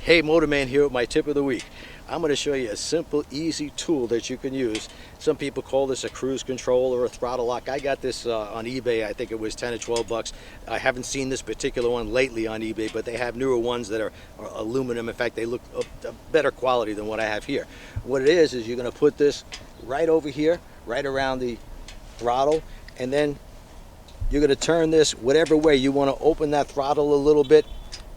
Hey, Motorman here with my tip of the week. I'm going to show you a simple, easy tool that you can use. Some people call this a cruise control or a throttle lock. I got this on eBay. I think it was 10 or 12 bucks. I haven't seen this particular one lately on eBay, but they have newer ones that are aluminum. In fact, they look a better quality than what I have here. What it is you're going to put this right over here, right around the throttle, and then you're going to turn this whatever way. You want to open that throttle a little bit,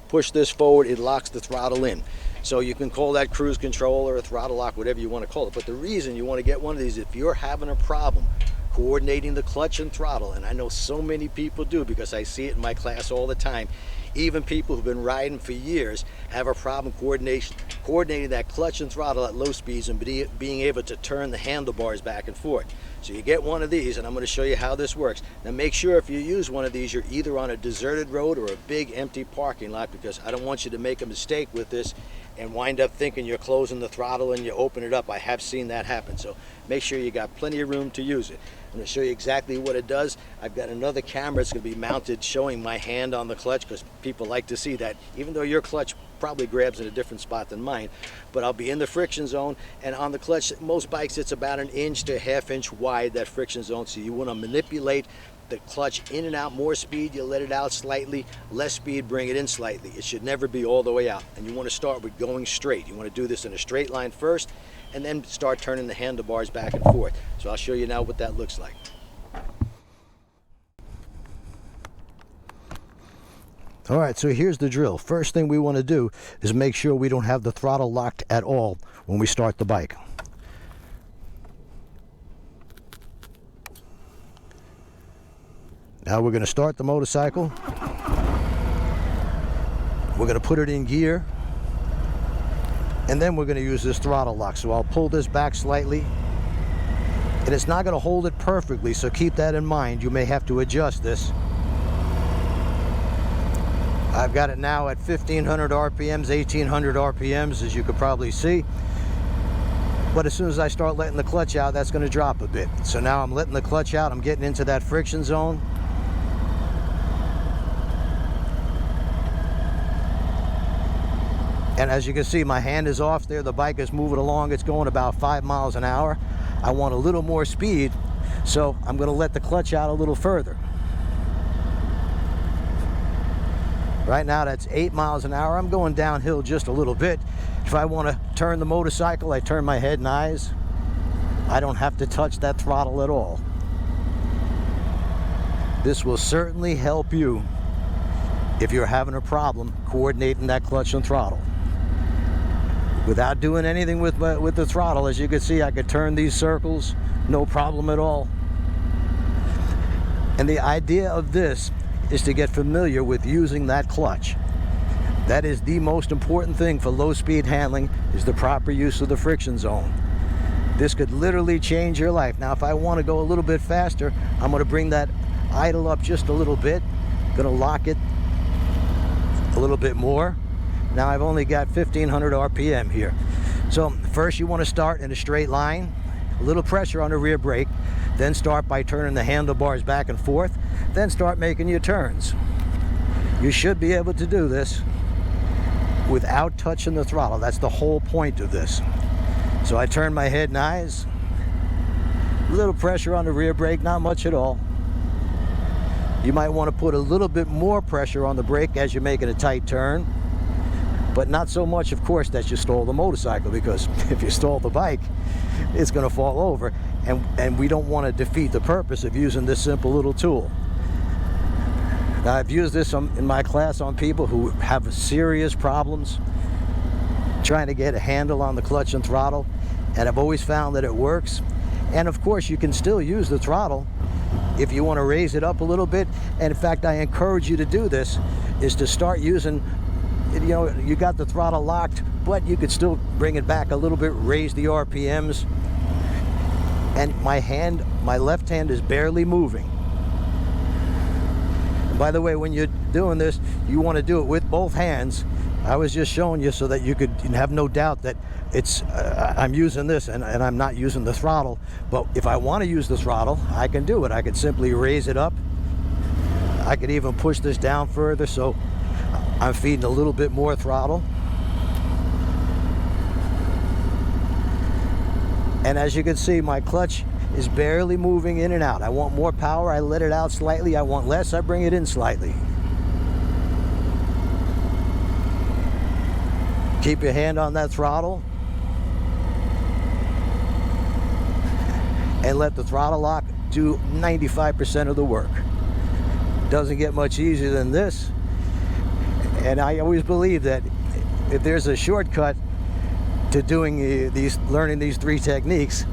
push this forward, it locks the throttle in. So you can call that cruise control or a throttle lock, whatever you want to call it. But the reason you want to get one of these, if you're having a problem coordinating the clutch and throttle, and I know so many people do because I see it in my class all the time, even people who've been riding for years have a problem coordinating that clutch and throttle at low speeds and being able to turn the handlebars back and forth. So you get one of these, and I'm going to show you how this works. Now make sure if you use one of these, you're either on a deserted road or a big empty parking lot, because I don't want you to make a mistake with this and wind up thinking you're closing the throttle and you open it up. I have seen that happen. So make sure you got plenty of room to use it. I'm going to show you exactly what it does. I've got another camera that's going to be mounted showing my hand on the clutch, because people like to see that, even though your clutch probably grabs in a different spot than mine. But I'll be in the friction zone, and on the clutch, most bikes, it's about 1 inch to 1/2 inch wide, that friction zone. So you want to manipulate the clutch in and out. More speed, you let it out slightly. Less speed, bring it in slightly. It should never be all the way out. And you want to start with going straight. You want to do this in a straight line first, and then start turning the handlebars back and forth. So I'll show you now what that looks like. All right, so here's the drill. First thing we want to do is make sure we don't have the throttle locked at all when we start the bike. Now we're going to start the motorcycle. We're going to put it in gear, and then we're going to use this throttle lock. So I'll pull this back slightly, and it's not going to hold it perfectly, so keep that in mind. You may have to adjust this. I've got it now at 1500 RPMs, 1800 RPMs, as you could probably see. But as soon as I start letting the clutch out, that's going to drop a bit. So now I'm letting the clutch out. I'm getting into that friction zone. And as you can see, my hand is off there. The bike is moving along. It's going about 5 miles an hour. I want a little more speed, so I'm going to let the clutch out a little further. Right now that's 8 miles an hour. I'm going downhill just a little bit. If I want to turn the motorcycle, I turn my head and eyes. I don't have to touch that throttle at all. This will certainly help you if you're having a problem coordinating that clutch and throttle. Without doing anything with the throttle, as you can see, I could turn these circles, no problem at all. And the idea of this is to get familiar with using that clutch. That is the most important thing for low speed handling, is the proper use of the friction zone. This could literally change your life. Now if I want to go a little bit faster, I'm going to bring that idle up just a little bit. Going to lock it a little bit more. Now I've only got 1500 RPM here. So first you want to start in a straight line, a little pressure on the rear brake, then start by turning the handlebars back and forth, then start making your turns. You should be able to do this without touching the throttle. That's the whole point of this. So I turn my head and eyes, a little pressure on the rear brake, not much at all. You might want to put a little bit more pressure on the brake as you're making a tight turn, but not so much, of course, that you stall the motorcycle, because if you stall the bike, it's going to fall over, and we don't want to defeat the purpose of using this simple little tool. Now, I've used this in my class on people who have serious problems trying to get a handle on the clutch and throttle, and I've always found that it works. And of course, you can still use the throttle if you want to raise it up a little bit. And in fact, I encourage you to do this, is to start using, you know, you got the throttle locked, but you could still bring it back a little bit, raise the RPMs. And my left hand is barely moving. And by the way, when you're doing this, you want to do it with both hands. I was just showing you so that you could have no doubt that it's I'm using this and I'm not using the throttle. But if I want to use the throttle, I can do it. I could simply raise it up. I could even push this down further, so I'm feeding a little bit more throttle. And as you can see, my clutch is barely moving in and out. I want more power, I let it out slightly. I want less, I bring it in slightly. Keep your hand on that throttle and let the throttle lock do 95% of the work. Doesn't get much easier than this. And I always believe that if there's a shortcut to doing learning these 3 techniques,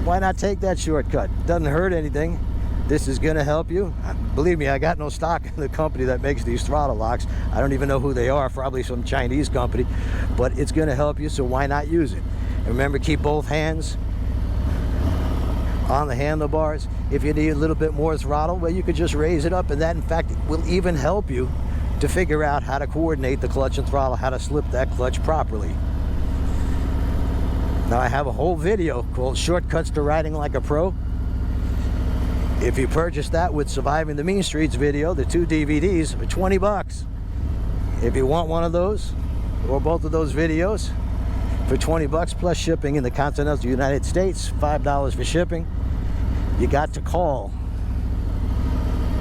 why not take that shortcut? Doesn't hurt anything. This is gonna help you. Believe me, I got no stock in the company that makes these throttle locks. I don't even know who they are, probably some Chinese company, but it's gonna help you, so why not use it? And remember, keep both hands on the handlebars. If you need a little bit more throttle, well, you could just raise it up, and that in fact will even help you to figure out how to coordinate the clutch and throttle, how to slip that clutch properly. Now, I have a whole video called Shortcuts to Riding Like a Pro. If you purchase that with Surviving the Mean Streets video, the 2 DVDs for 20 bucks. If you want one of those or both of those videos for 20 bucks plus shipping in the continental United States, $5 for shipping, you got to call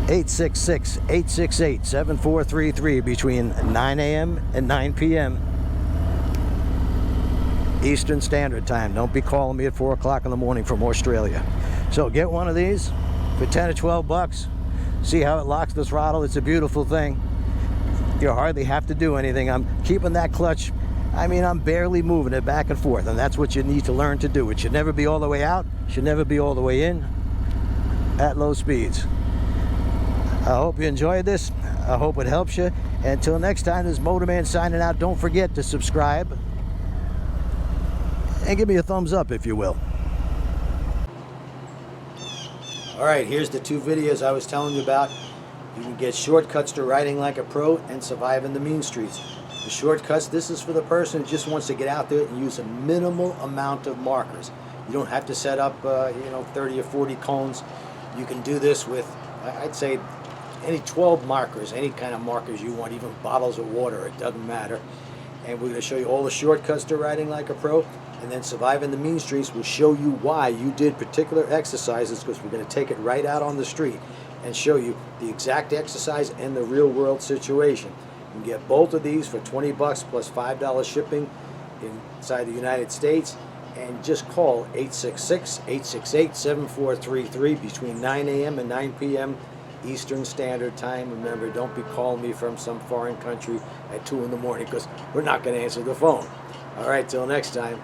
866-868-7433 between 9 a.m. and 9 p.m. Eastern Standard Time. Don't be calling me at 4 o'clock in the morning from Australia. So get one of these for 10 or 12 bucks. See how it locks the throttle. It's a beautiful thing. You hardly have to do anything. I'm keeping that clutch, I mean, I'm barely moving it back and forth, and that's what you need to learn to do. It should never be all the way out, should never be all the way in at low speeds. I hope you enjoyed this. I hope it helps you. Until next time, this is Motorman signing out. Don't forget to subscribe and give me a thumbs up, if you will. All right, here's the 2 videos I was telling you about. You can get Shortcuts to Riding Like a Pro and Surviving the Mean Streets. The shortcuts, this is for the person who just wants to get out there and use a minimal amount of markers. You don't have to set up 30 or 40 cones. You can do this with, I'd say, any 12 markers, any kind of markers you want, even bottles of water, it doesn't matter. And we're going to show you all the shortcuts to riding like a pro, and then Surviving the Mean Streets will show you why you did particular exercises, because we're going to take it right out on the street and show you the exact exercise and the real world situation. You can get both of these for 20 bucks plus $5 shipping inside the United States, and just call 866-868-7433 between 9 a.m. and 9 p.m. Eastern Standard Time. Remember, don't be calling me from some foreign country at 2 in the morning, because we're not going to answer the phone. All right, till next time.